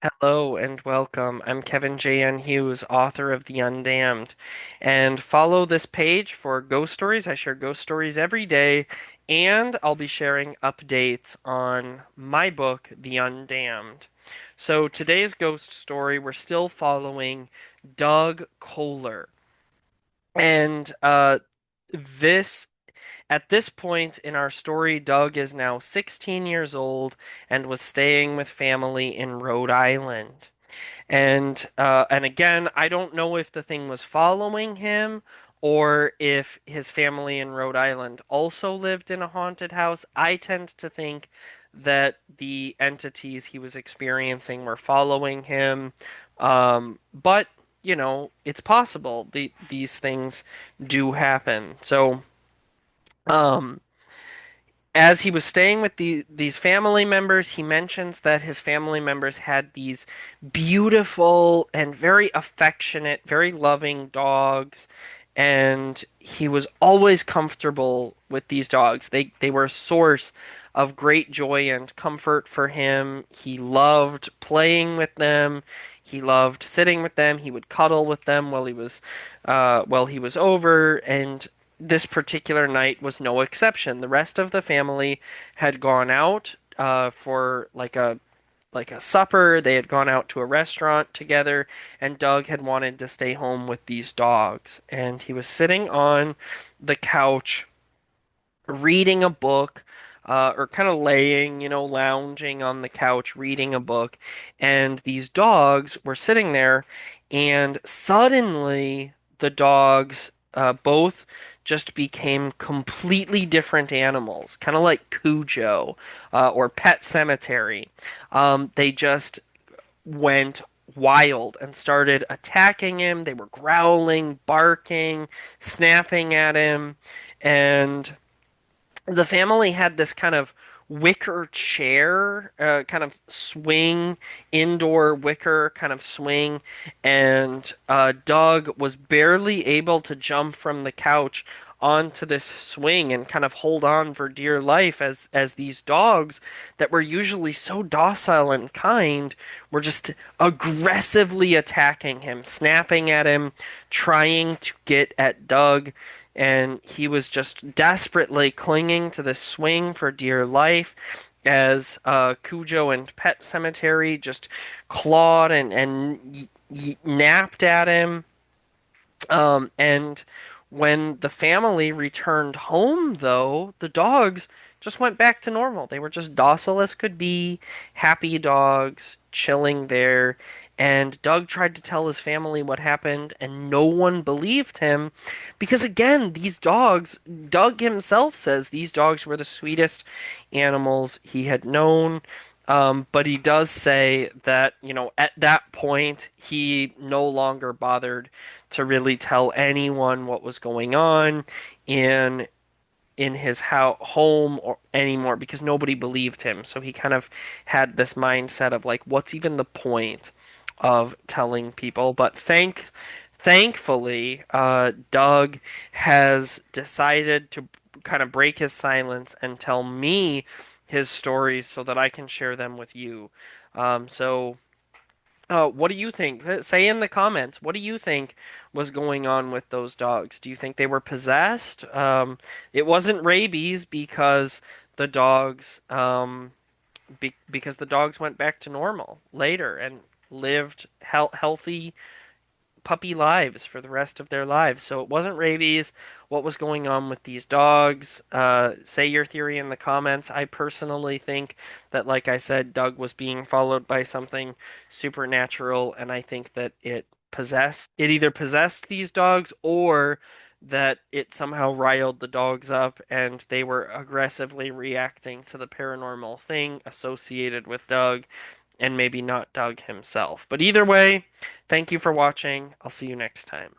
Hello and welcome. I'm Kevin J. N. Hughes, author of The Undamned. And follow this page for ghost stories. I share ghost stories every day, and I'll be sharing updates on my book, The Undamned. So today's ghost story, we're still following Doug Kohler. And this at this point in our story, Doug is now 16 years old and was staying with family in Rhode Island. And again, I don't know if the thing was following him or if his family in Rhode Island also lived in a haunted house. I tend to think that the entities he was experiencing were following him. But, it's possible. These things do happen. So, um, as he was staying with these family members, he mentions that his family members had these beautiful and very affectionate, very loving dogs, and he was always comfortable with these dogs. They were a source of great joy and comfort for him. He loved playing with them. He loved sitting with them. He would cuddle with them while he was over, and this particular night was no exception. The rest of the family had gone out for like a supper. They had gone out to a restaurant together, and Doug had wanted to stay home with these dogs. And he was sitting on the couch reading a book. Or kind of laying, lounging on the couch reading a book, and these dogs were sitting there, and suddenly the dogs both just became completely different animals, kind of like Cujo or Pet Cemetery. They just went wild and started attacking him. They were growling, barking, snapping at him, and the family had this kind of wicker chair, kind of swing, indoor wicker kind of swing, and Doug was barely able to jump from the couch onto this swing and kind of hold on for dear life as these dogs that were usually so docile and kind were just aggressively attacking him, snapping at him, trying to get at Doug, and he was just desperately clinging to the swing for dear life as Cujo and Pet Cemetery just clawed and napped at him. And when the family returned home, though, the dogs just went back to normal. They were just docile as could be, happy dogs, chilling there. And Doug tried to tell his family what happened, and no one believed him because, again, these dogs, Doug himself says these dogs were the sweetest animals he had known. But he does say that, at that point, he no longer bothered to really tell anyone what was going on in his home or anymore because nobody believed him. So he kind of had this mindset of like, what's even the point of telling people? But thankfully, Doug has decided to kind of break his silence and tell me his stories so that I can share them with you. So, what do you think? Say in the comments, what do you think was going on with those dogs? Do you think they were possessed? It wasn't rabies because the dogs, because the dogs went back to normal later and lived healthy puppy lives for the rest of their lives. So it wasn't rabies. What was going on with these dogs? Say your theory in the comments. I personally think that, like I said, Doug was being followed by something supernatural, and I think that it either possessed these dogs or that it somehow riled the dogs up and they were aggressively reacting to the paranormal thing associated with Doug and maybe not Doug himself. But either way, thank you for watching. I'll see you next time.